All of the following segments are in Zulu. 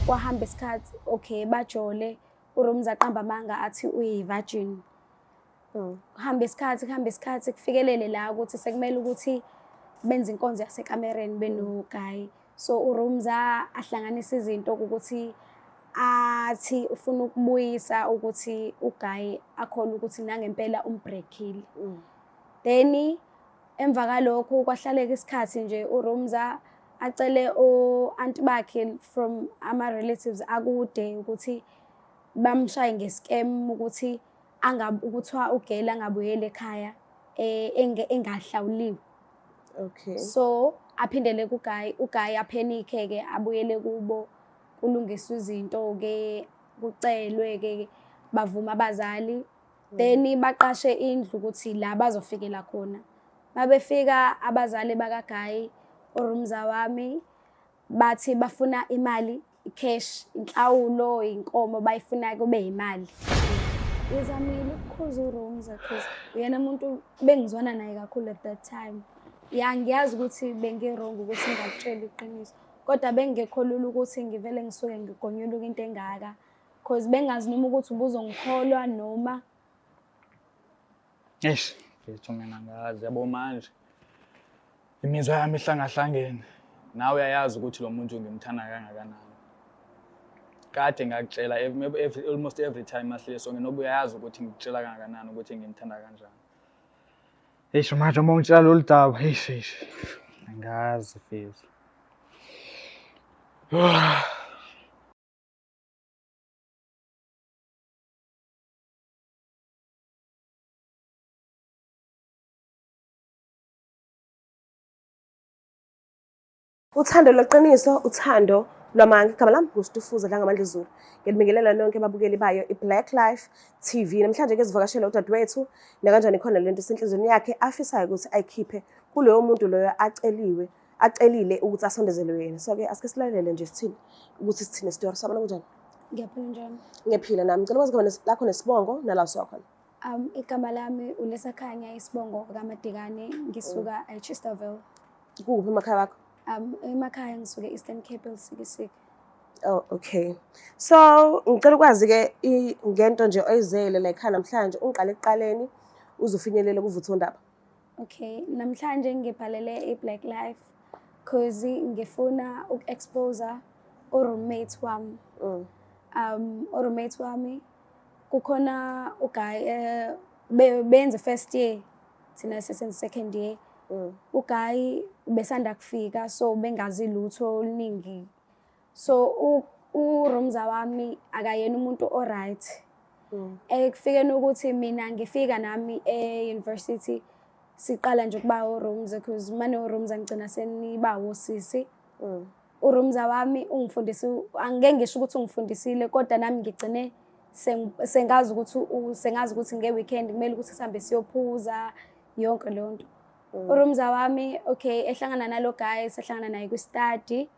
Kwahamba isikhathi, okay, bajole, uRumza aqamba amanga athi uyi-virgin. Kuhamba isikhathi kufikelele la ukuthi sekumele ukuthi benze inkonzo yasekamereni benoGayi. So uRumza ahlanganisa izinto ukuthi athi ufuna ukubuyisa ukuthi uGayi akhona ukuthi nangempela umbreakile. Then emva kalokho kwahlaleka isikhathi nje uRumza acele o-anti bakhe from ama-relatives akude ukuthi bamshaye nge-scam ukuthi ukuthiwa uGayi angabuyeli ekhaya engahlawuliwe. Okay. So aphindele kuGayi, uGayi aphenike-ke abuyele kubo, kulungiswe izinto-ke, kucelwe-ke, bavuma abazali. Then baqashe indlu ukuthi la bazofikela khona. Mabefika abazali bakaGayi, uRumza wami bathi bafuna imali, i-cash, inhlawulo, inkomo bayifuna kube imali. Ngizamile ukukhuza uRumza because uyena umuntu bengizwana naye kakhulu at that time. Ngiyazi ukuthi bengi-wrong ukuthi ngingakutsheli iqiniso. Kodwa bengekho lula ukuthi ngivele ngisuke ngigonyuluka into engaka. Because bengazi noma ukuthi ubuzongikholwa noma. Eish, mfethu mina ngazi yabo manje. Imizwa yami ihlangahlangene. Nawe uyayazi ukuthi lo muntu ngimthanda kangakanani. Kade ngakutshela almost every time masihle sonke noba uyayazi ukuthi ngikutshela kangakanani ukuthi ngimthanda kanjani. Eish manje uma ungitshela lolu daba, eish. Angazi mfethu. Uthando lweqiniso, uthando lwamanga. Igama lami nguStufuza la ngamandla ezulu. Ngiyabingelela nonke ababukeli bayo iBlack Life TV. Namhlanje ke sivakashela udadewethu nakanjani khona lento esenhlizweni yakhe afisayo ukuthi ayikhiphe kuloyo muntu loyo acelile ukuthi asondezelwe yena. So ke asike silalele nje sithini ukuthi sithine story sabona kanjani. Ngiyaphila njani? Ngiyaphila nami. Ngicela ukwazi khona lakho nesibongo nala usokhona. Igama lami uLesakhanya isibongo kaMaDikane, ngisuka eChesterville. Kuphi emakhaya wakho? Emakhaya ngisuke Eastern Cape Sikisiki. Oh, okay. So ngicela ukwazi ke ngento nje oyizele la ekhaya namhlanje ungiqale ekuqaleni uzofinyelela kuvutho ndaba. Okay, namhlanje ngibhalele iBlack Life cause ngifuna uku-expose u-roommate wami. U-roommate wami kukhona uGayi benze first year thina sesenze second year. uGayi besanda kufika so bengazi lutho oluningi. So uRumza wami akayena umuntu oright. Ekufikeni ukuthi mina ngifika nami e-university siqala nje ukuba uRumza because manje uRumza ngicina seniba wosisi. uRumza wami ungifundisa, angeke ngisho ukuthi ungifundisile kodwa nami ngigcine sengazi ukuthi nge-weekend kumele ukuthi sihambe siyophuza yonke leyo nto. uRumza wami okay ehlangana nalo Gayi sehlangana naye kwi-study.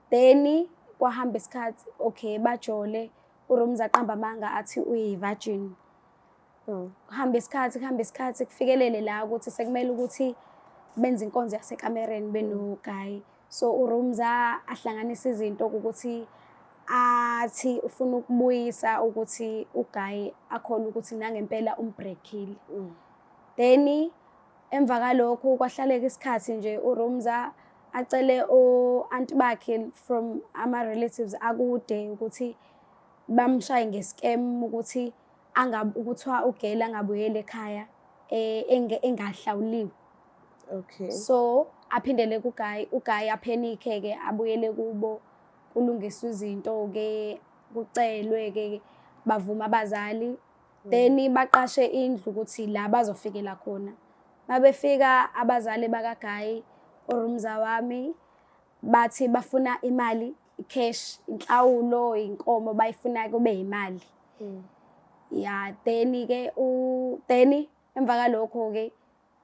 Then kwahamba isikhathi, okay, bajole, uRumza aqamba amanga athi uyi-virgin. Kuhamba isikhathi kufikelele la ukuthi sekumele ukuthi benze inkonzo yasekamereni benoGayi. So uRumza ahlanganisa izinto ukuthi athi ufuna ukubuyisa ukuthi uGayi akhona ukuthi nangempela umbreakile. Then emva kalokho kwahlaleka isikhathi nje uRumza acele o-anti bakhe from ama-relatives akude ukuthi bamshaye nge-scam ukuthi ukuthiwa uGayi angabuyeli ekhaya engahlawuliwe. Okay. So aphindele kuGayi, uGayi aphenike-ke abuyele kubo, kulungiswe izinto-ke, kucelwe-ke, bavuma abazali. Then baqashe indlu ukuthi la bazofikela khona. Mabefika abazali bakaGayi, uRumza wami bathi bafuna imali, i-cash, inhlawulo, inkomo bayifuna kube imali. Yeah, then-ke emva kalokho-ke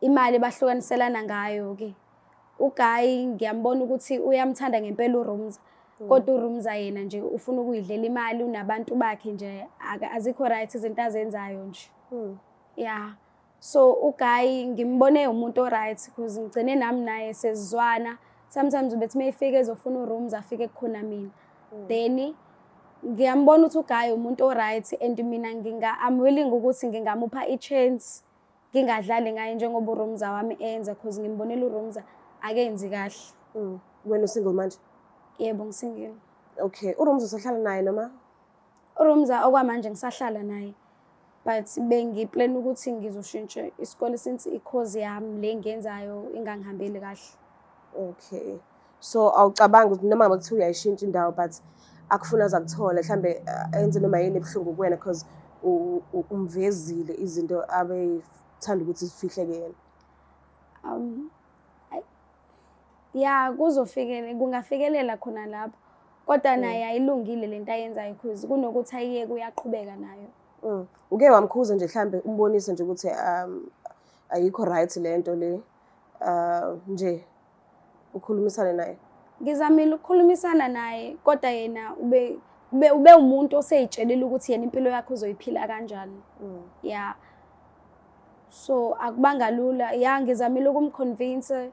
imali bahlukaniselana ngayo-ke. uGayi ngiyambona ukuthi uyamthanda ngempela uRumza. Kodwa uRumza yena nje ufuna ukuyidlela imali, unabantu bakhe nje azikho right izinto azenzayo nje. Yeah. So uGuy ngimbone umuntu oright because ngigcine nami naye sesizwana. Sometimes ubethi mayifika ezofuna urooms afike kukhona mina. Then ngiyambona ukuthi uGuy umuntu oright and mina I'm willing ukuthi ngingamupha i-chance ngingadlali ngaye njengoba uRomza wami enza because ngimbonela uRomza akenzi kahle. Wena single manje? Yebo ngisingile. Okay, uRomza usahlala naye noma? uRomza okwamanje ngisahlala naye. But bengiplan ukuthi ngizoshintsha isikole since i-course yami le ngiyenzayo ingangihambeli kahle. Okay. So awucabanga ukuthi noma ngabe kuthiwa uyayishintsha indawo but akufuna zakuthola mhlambe enze noma yini ebuhlungu kuwena because umvezile izinto abethanda ukuthi zifihleke yena. Ya kungafikelela khona lapho. Kodwa naye ayilungile lento ayenzayo because kunokuthi ayiyeke uyaqhubeka nayo. Uke wamkhuza nje mhlambe umbonise nje ukuthi ayikho right lento le nje ukhulumisane naye? Ngizamile ukukhulumisana naye kodwa yena ube umuntu oseyitshelela ukuthi yena impilo yakhe uzoyiphila kanjani. Yeah. So akubanga lula. Yeah ngizamile ukumconvince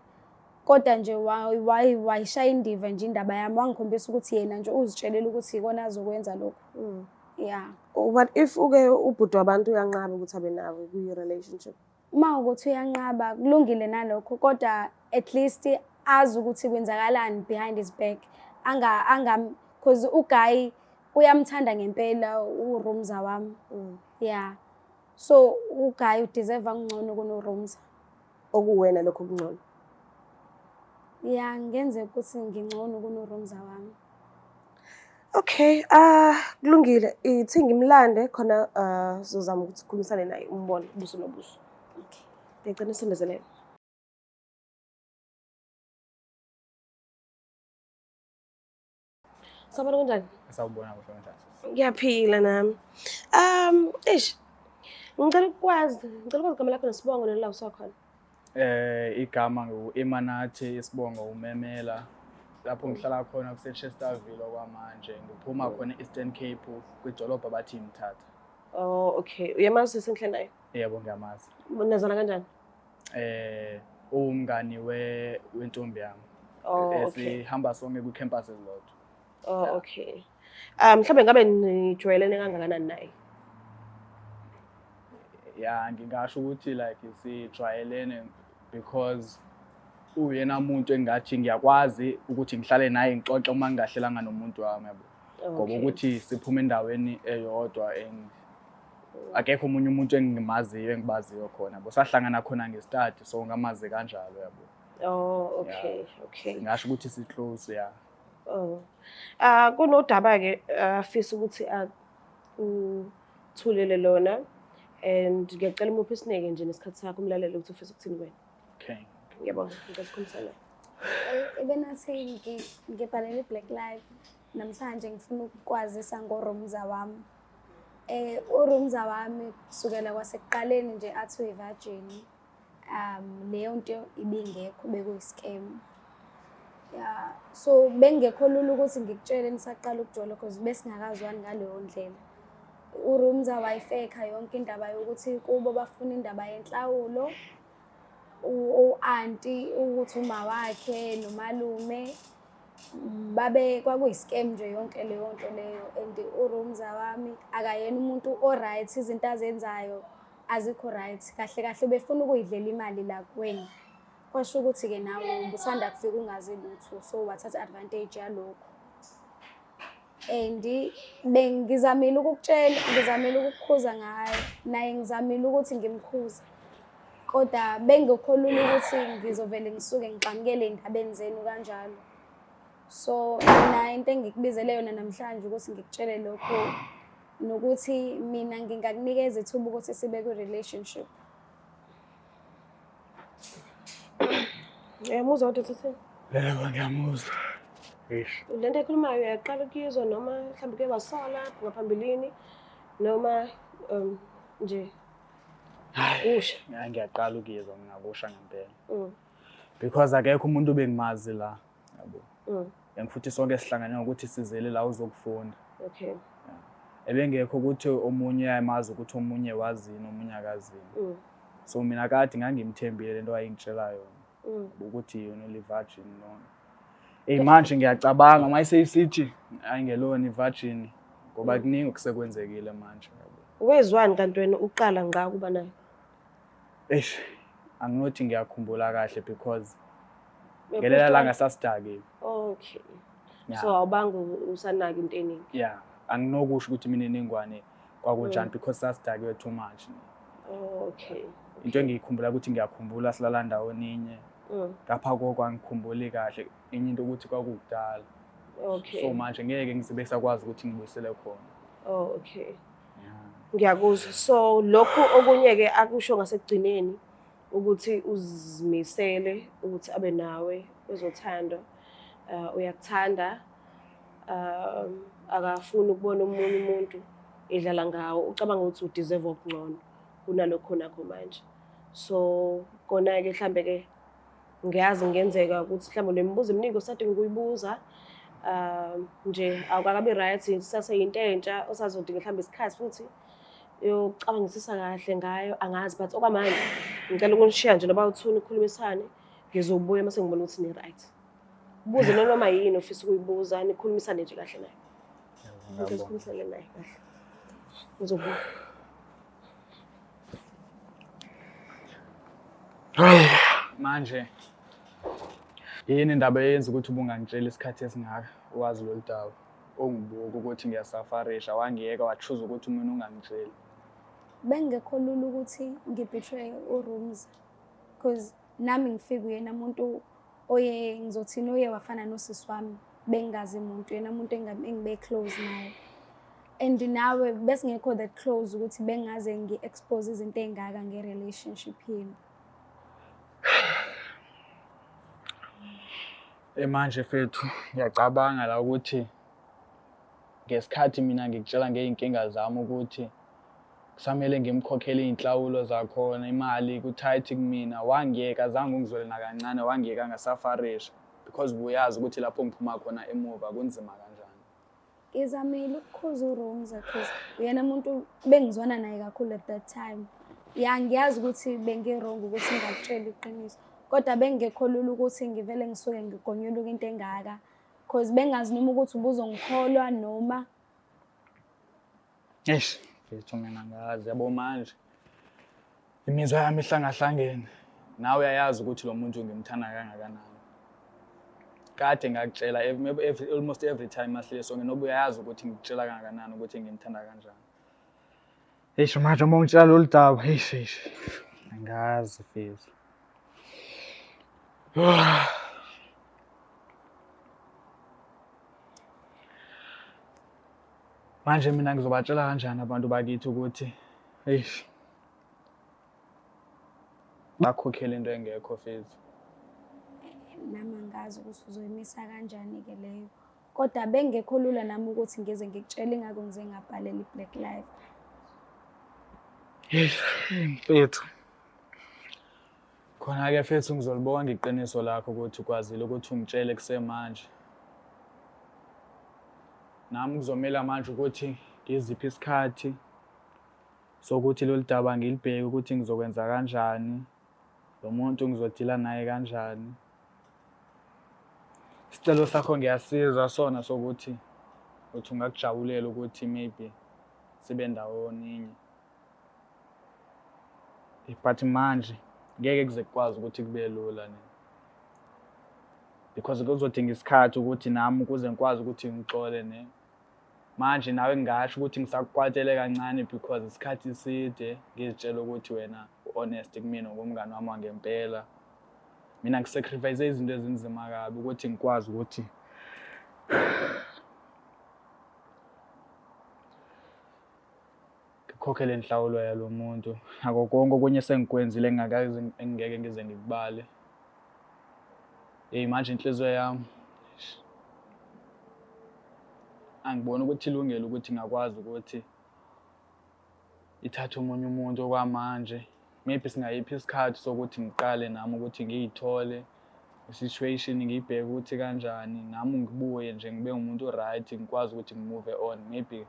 kodwa nje wayishaya indiva nje indaba yami wangikhombisa ukuthi yena nje uzitshelela ukuthi ikona azokwenza lokho. Yeah. What if ubhuti wabantu uyanqaba ukuthi abe nawe kuyi relationship? Uma ukuthi uyanqaba kulungile nalokho kodwa at least azi ukuthi kwenzakalani behind his back. Because uGuy uyamthanda ngempela uRomza wami. Yeah. So uGuy udeserve ngcono kunoRomza. Okuwena lokho kungcono? Yeah ngenze ukuthi ngingcono kunoRomza wami. Okay, kulungile. Ithi ngimlande khona sizozama ukuthi sikhulumisane naye umbone ubuso nobuso. Okay. Ngicela isindezelele. Sabona kanjani? Sawubona kuhle mntase. Ngiyaphila nami. Ngicela ukwazi igama lakho nesibongo nela usakhona. Igama nguEmanathi, isibongo uMemela. Lapho ngihlala khona kuseChesterville okwamanje. Ngiphuma khona eEastern Cape kwidolobha abathi Mthatha. Oh okay. Uyamazi senhle naye? Yebo ngiyamazi. Nazana kanjani? Umngani wentombi yami. Oh okay. Sihamba sonke kwicampus elilodwa. Oh okay. Mhlawumbe ngabe nijwayelene kangakanani naye? Yeah, ngingasho ukuthi like sijwayelene because uyena umuntu engathi ngiyakwazi ukuthi ngihlale naye ngixoxe uma ngingahlelanga nomuntu wami yabo. Ngoba ukuthi siphuma endaweni eyodwa akekho umunye umuntu engimaziyo engibaziyo khona yabo. Sahlangana khona ngestudy so ngamazi kanjalo yabo. Oh okay, okay. Ngisho ukuthi si close yeah. Oh. Kunodaba ke afisa ukuthi uthulele lona and ngiyacela umuphi isineke nje nesikhathi sakho umlaleli ukuthi ufisa ukuthini wena. Okay. Ngiyabonga ngikukhulumela. Ebenathi ngibhalele iBlack Life namhlanje ngifuna ukukwazisa ngoRomza wami. uRomza wami kusukela kwasekuqaleni nje athi uyivirgin. Leyo nto ibingekho bekuyi-scam. Yeah, so bengekho lula ukuthi ngikutshele nisaqala ukujola because besingakazwani ngaleyo ndlela. uRomza wayifeka yonke indaba yokuthi kubo bafuna indaba yenhlawulo. U-auntie ukuthi uma wakhe nomalume kwakuyi-scam nje yonke leyo nto leyo and uRomza wami akayena umuntu oright izinto azenzayo azikho right kahle kahle befuna ukuyidlela imali la kuwena. Kwasho ukuthi ke nawe ubusanda kufika ungazi lutho so wathatha advantage yalokho. And bengizamile ukukutshela ngizamile ukukukhuza ngayo naye ngizamile ukuthi ngimkhuze. Kodwa bengekho lula ukuthi ngizovele ngisuke ngiqhamukele endabeni zenu kanjalo. So mina into engikubizele yona namhlanje ukuthi ngikutshele lokho nokuthi mina ngingakunikeza ithuba ukuthi sibe ku relationship. Uyamuzwa ukuthi uthini? Yebo ngiyamuzwa. Eish. Lento ekhulumayo uyaqala ukuyizwa noma mhlawumbe ke wasola ngaphambilini noma nje usha. Ngiyaqala ukuyizwa ngingakusha ngempela. Because akekho umuntu bengimazi la yabo. Futhi sonke sihlangane ukuthi sizele la uzokufunda. Okay. Ebengekho ukuthi omunye ayamazi ukuthi omunye wazini omunye akazini. So mina kade ngangimthembile lento ayingitshela yona ukuthi yona li-virgin noma. Manje ngiyacabanga mayiseyisithi ayingelona i-virgin ngoba kuningi okusekwenzekile manje. Wezwani kanti wena uqala ngqa kuba nayo? Anginothi ngiyakhumbula kahle because ngelela langa sasidakile. Okay. Yeah. So awubanga usanaka into eningi. Yeah, anginokusho ukuthi mina iningwane kwakunjani because sasidakiwe too much. Okay. Into engiyikhumbula ukuthi ngiyakhumbula silala ndawoninye. Ngapha kwangikhumbuli kahle enye into ukuthi kwakudala. Okay. So manje ngeke ngizibe sakwazi ukuthi ngibuyisele khona. Okay. Yeah. Ngiyakuzwa. So lokho okunye ke akusho ngasekugcineni ukuthi uzimisele ukuthi abe nawe ezothando. Uyakuthanda akafuni ukubona omunye umuntu edlala ngawo, ucabanga ukuthi udeserve okungcono kunalokho nakho manje. So kona ke mhlambe ke ngiyazi ngenzeka ukuthi mhlawumbe lemibuzo eminingi osadinga ukuyibuza nje awukakabi right saseyinto entsha osazodinga mhlawumbe isikhathi futhi yokucabangisisa kahle ngayo angazi but okwamanje ngicela ukunishiya nje noba uthuni ukukhulumisane ngizobuya mase ngibona ukuthi ni right. Buze noma yini ofisa ukuyibuza nikhulumisane nje kahle naye. Ngizosikhulumisana naye kahle. Ngizobuya. Manje yini indaba eyenza ukuthi ubungangitshela isikhathi esingaka wazi lo daba ongibuka ukuthi ngiyasafarisha wangiyeka wachuza ukuthi mina ungangitsheli. Bengekho lula ukuthi ngibetray uRooms because nami ngifika uyena umuntu oye ngizothina oye wafana nosisi wami bengazi umuntu yena umuntu engibe close naye and nawe bese ngekho that close ukuthi bengaze ngi-expose izinto ezingaka nge-relationship yini. Manje fethu ngiyacabanga la ukuthi ngesikhathi mina ngikutshela ngeyinkinga zami ukuthi kusamele ngimkhokhele inhlawulo zakhona imali ku-tight kumina wangiyeka azange ungizwele nakancane wangiyeka ngasafarisha because buyazi ukuthi lapho ngiphuma khona emuva kunzima kanjani. Ngizamile ukukhuza uRooms because uyena umuntu bengizwana naye kakhulu at that time. Ngiyazi ukuthi bengi-wrong ukuthi ngakutshela iqiniso kodwa bengekho lula ukuthi ngivele ngisuke ngigonyuluka into engaka because bengazi noma ukuthi ubuzongikholwa noma. Fethu mina ngazi yabo manje imizwa yami ihlangahlangene nawe uyayazi ukuthi lo muntu ngimthanda kangakanani. Kade ngakutshela almost every time masihle sonke noba uyayazi ukuthi ngikutshela kangakanani ukuthi ngimthanda kanjani. Manje uma ungitshela lolu daba angazi fethu. Manje mina ngizobatshela kanjani abantu bakithi ukuthi bakhokhele into engekho fethu. Nami angazi ukuthi uzoyimisa kanjani ke leyo kodwa bengekho lula nami ukuthi ngeze ngikutshela ingako ngize ngabhalela iBlack Life. Fethu khona-ke fethu ngizolibonga iqiniso lakho ukuthi ukwazile ukuthi ungitshele kusemanje. Nami kuzomela manje ukuthi ngiziphi isikhathi sokuthi lolu daba ngilibheke ukuthi ngizokwenza kanjani, lo muntu ngizodila naye kanjani. Isicelo sakho ngiyasiza sona sokuthi ungakujabulela ukuthi maybe sibe ndawonye. But manje ngeke kuze kukwazi ukuthi kube lula because kuzodinga isikhathi ukuthi nami ukuze ngikwazi ukuthi ngixole manje nawe ngasho ukuthi ngisakukwatele kancane because isikhathi iside ngizitshela ukuthi wena honest kumina ngomngane wami ngempela. Mina ngisacrifice izinto ezinzima kabi ukuthi ngikwazi ukuthi ngikhokhele inhlawulo yalo muntu. Akho konke okunye sengikwenzile engeke ngize ngikubale. Manje inhliziyo yami angiboni ukuthi ilungile ukuthi ngakwazi ukuthi ithathe omunye umuntu okwamanje. Maybe singayiphi isikhathi sokuthi ngiqale nami ukuthi ngiyithole i-situation ngiyibheke ukuthi kanjani nami ngibuye nje ngibe umuntu right ngikwazi ukuthi ngimove on. Maybe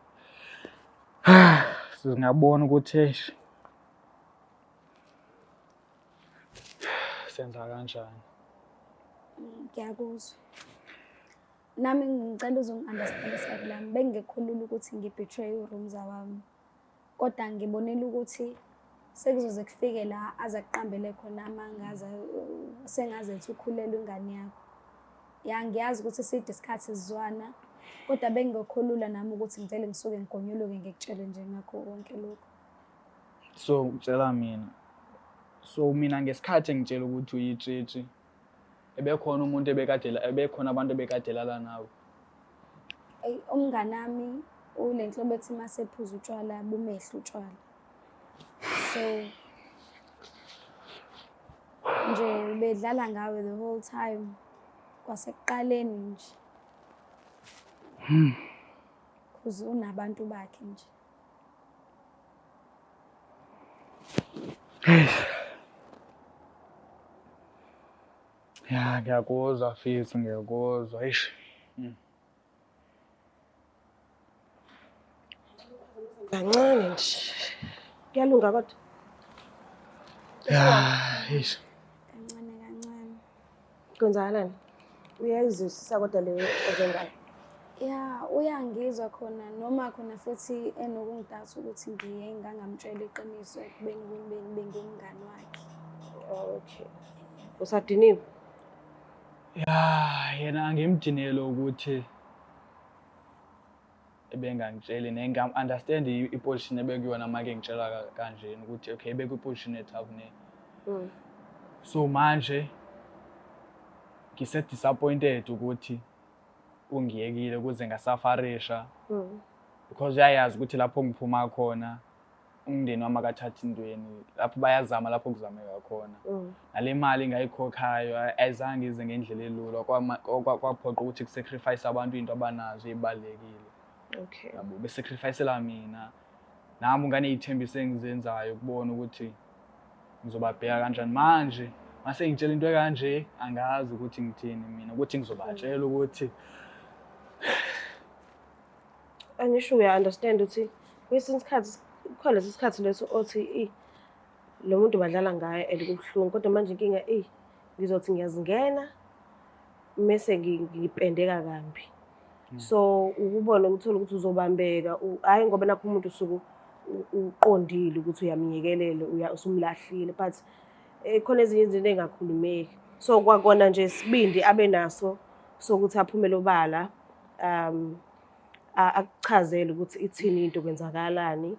singabona ukuthi senza kanjani. Ngiyakuzwa. Nami ngicela uzongi-understand isayidi lami. Bengingekhulula ukuthi ngibetray uRumza wami. Kodwa ngibonile ukuthi sekuzoze kufike la aze kuqambele khona amangaza sengaze ethi ukhulelwe ingane yakho. Ya ngiyazi ukuthi side isikhathi sizwana kodwa bengingekhulula nami ukuthi ngicela ngisuke ngigonyuluke ngikutshele nje ngakho konke lokho. So utshela mina. So mina ngesikhathi engitshela ukuthi uyitshitshi ebekhona umuntu ebekhona abantu ebekadelala nawe. Umngane nami ule nhlobo ethi masephuza utshwala bumehla utshwala. So nje bedlala ngawe the whole time kwasekuqaleni nje. Kuze unabantu bakhe nje. Ya ngiyakuzwa mfethu ngiyakuzwa. Eish. Kancane nje. Kuyalunga kodwa. Ya, eish. Kancane. Kwenzakalani? Uyayizwisisa kodwa leyo ozengayo. Ya uyangizwa khona noma khona futhi enokungidatha ukuthi ngiye ngangamtshela iqiniso bengumngane wakhe. Okay. Usadiniwe? Ya yena angimdinele ukuthi ebengangitsheli nengam understand iposition ebekuyona make ngitshela kanje ukuthi okay bekuposition etough ne. So manje ngise disappointed ukuthi ungiyekile ukuze ngasafarisha because uyayazi ukuthi lapho ngiphuma khona umndeni wami akathathi intweni lapho bayazama lapho kuzameka khona nale mali ngayikhokhayo ayizange ize ngendlela elula kwaphoqa ukuthi kusacrifice abantu into abanazo ezibalekile. Okay. Yabo besacrificeela mina nami ungane ithembiso engizenzayo kubona ukuthi ngizobabheka kanjani manje mase ngitshela into kanje angazi ukuthi ngithini mina ukuthi ngizobatshela ukuthi Angisho uya understand ukuthi kwesinye isikhathi khona lesi sikhathi leso othi lo muntu badlala ngaye elikubuhlungu kodwa manje inkinga ngizothi ngiyazingena mase ngipendeka kambi. So ukubona ukuthola ukuthi uzobambeka hayi ngoba nakho umuntu usuku uqondile ukuthi uyamnyekelele usumlahlile but khona ezinye izinto engakhulumeki. So kwakona nje sibindi abe naso sokuthi aphumele obala akuchazele ukuthi ithini into kwenzakalani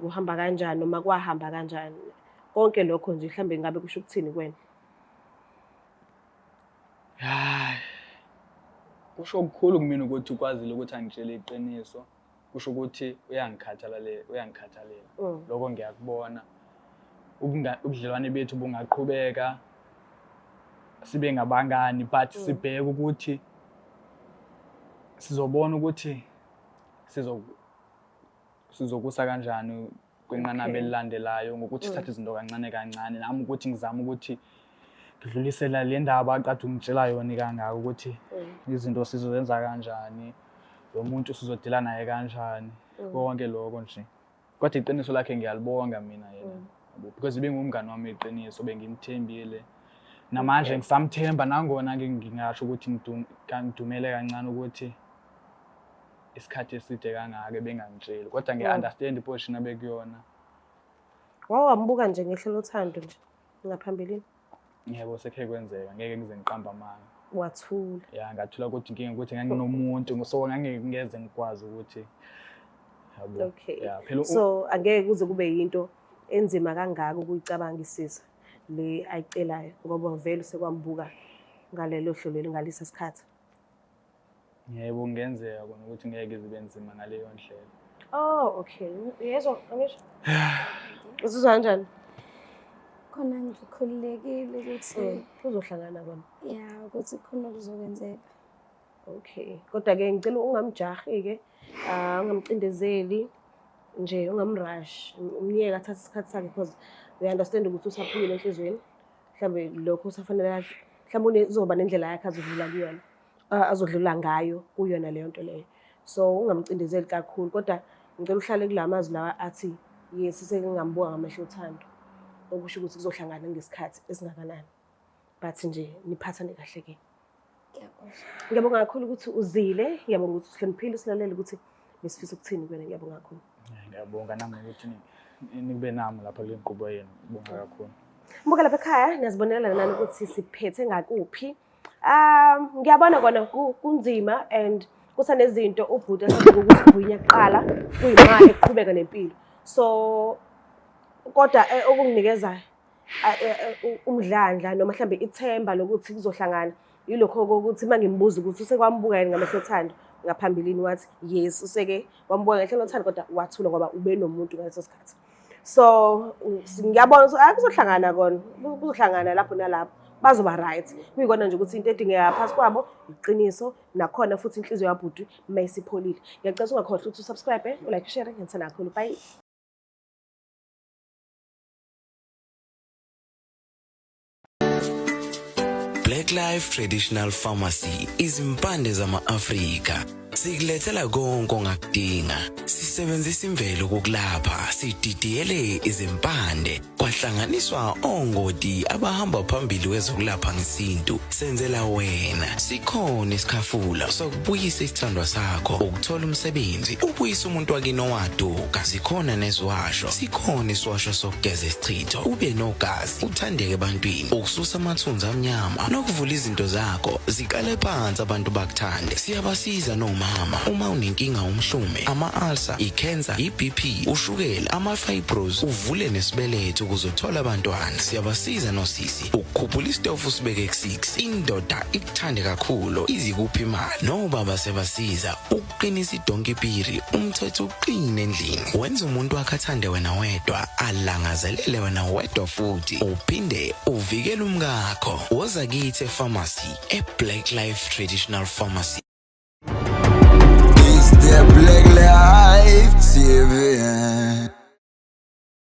kuhamba kanjani noma kwahamba kanjani konke lokho nje mhlambe ngabe kusho ukuthini kuwena. hayi kusho okukhulu kumina ukuthi ukwazile ukuthi angitshele iqiniso kusho ukuthi uyangikhathalela lokho ngiyakubona ubudlelwane bethu bungaqhubeka sibe ngabangani but sibheke ukuthi sizobona ukuthi sizokusa kanjani kwenqanaba elilandelayo ngokuthi sithathe izinto kancane nami ukuthi ngizama ukuthi ngidlulisela le ndaba aqade ungitshela yona kangaka ukuthi izinto sizozenza kanjani lo muntu sizodila naye kanjani konke lokho nje kodwa iqiniso lakhe ngiyalibonga mina yena because bengumngane wami iqiniso bengimthembile namanje ngisamthemba nangona ngingasho ukuthi ngidumele kancane ukuthi isikhathi eside kangaka bengangitsheli kodwa ngiunderstand iposition abekuyona. Wawambuka nje ngehlelo uthando nje ngaphambilini. Yebo sekhe kwenzeka ngeke ngize ngiqamba amanga. Wathula. Ya ngathula ukuthi inkinga ukuthi nganginomuntu so ngeke ngeze ngikwazi ukuthi yabo. Okay. Ya phela so angeke kuze kube yinto enzima kangaka ukuyicabangisisa le ayicelayo ngoba vele sekwambuka ngalelo hlelo elingalisa isikhathi. Yebo ngenzeka kona ukuthi ngeke zibe nzima ngaleyo ndlela. Oh okay. Yezwa ngisho. Uzizwa kanjani? Khona ngikhululekile ukuthi uzohlangana kona. Ya ukuthi khona kuzokwenzeka. Okay. Kodwa ke ngicela ungamjahi ke ungamcindezeli nje ungamrush umnyeka athathe isikhathi sakhe because we understand ukuthi usaphumile enhlizweni mhlambe lokho usafanele mhlambe uzoba nendlela yakhe azodlula kuyona azodlula ngayo kuyona leyo nto leyo so ungamcindezeli kakhulu kodwa ngicela uhlale kulamazwi lawa athi yes sengingambuka ngamehlo uthando okusho ukuthi kuzohlangana ngesikhathi esingakanani. But nje niphathane kahle-ke. Ngiyabonga kakhulu ukuthi uzile, ngiyabonga ukuthi uhloniphile usilalele ukuthi besifisa ukuthini kuwena, ngiyabonga kakhulu. Ngiyabonga nami ukuthi nibe nami lapha kule nkqubo yenu. Ngibonga kakhulu. Mbuka lapha ekhaya niyazibonela nani ukuthi siphethe ngakuphi. Ngiyabona kona kunzima and kusanezinto ubhuti asazokugwinya kuqala kuyimali eqhubeka nempilo. So kodwa okunginikeza umdlandla noma mhlambe ithemba lokuthi kuzohlangana yilokho ukuthi mangimbuza ukuthi usekwambuka yini ngamehlo othando ngaphambilini wathi yes useke wambuka ngamehlo othando kodwa wathula ngoba ube nomuntu ngaleso sikhathi. So ngiyabona ukuthi akuzohlangana kona kuzohlangana lapho nalapho bazoba right. Kuyikona nje ukuthi into edingeka phakathi kwabo iqiniso nakhona futhi inhliziyo yabhuti mayisipholile. Ngiyacela ungakhohlwa ukuthi usubscribe, ulike, share ngiyithanda kakhulu. Bye. Black Life Traditional Pharmacy izimpande zama-Afrika. Sikulethela konke ongakudinga. Sisebenzisa imvelo kokulapha, sididiyele izimpande, kwahlanganiswa ongoti abahamba phambili kwezokulapha ngesintu. Senzela wena. Sikhona isikhafula sokubuyisa isithandwa sakho, ukuthola umsebenzi, ubuyisa umuntu wakini owaduka. Sikhona neziwasho. Sikhona isiwasho sokugeza isichitho, ube nogazi, uthandeke ebantwini, ukususa amathunzi amnyama, nokuvula izinto zakho zikale phansi abantu bakuthande. Siyabasiza noma uma unenkinga umhlume, ama-ulcer, i-cancer, i-BP, ushukela, ama-fibros, uvule nesibeletho ukuzothola abantwana. Siyabasiza nosisi ukukhuphula isitofu sibeke ku-6, indoda ikuthande kakhulu izikuphi imali. Nobaba sebasiza ukuqinisa idonkipiri, umthetho uqine endlini. Wenza umuntu wakhe athande wena wedwa, alangazelele wena wedwa futhi uphinde uvikele umkakho. Woza kithi e-pharmacy, e-Black Life Traditional Pharmacy.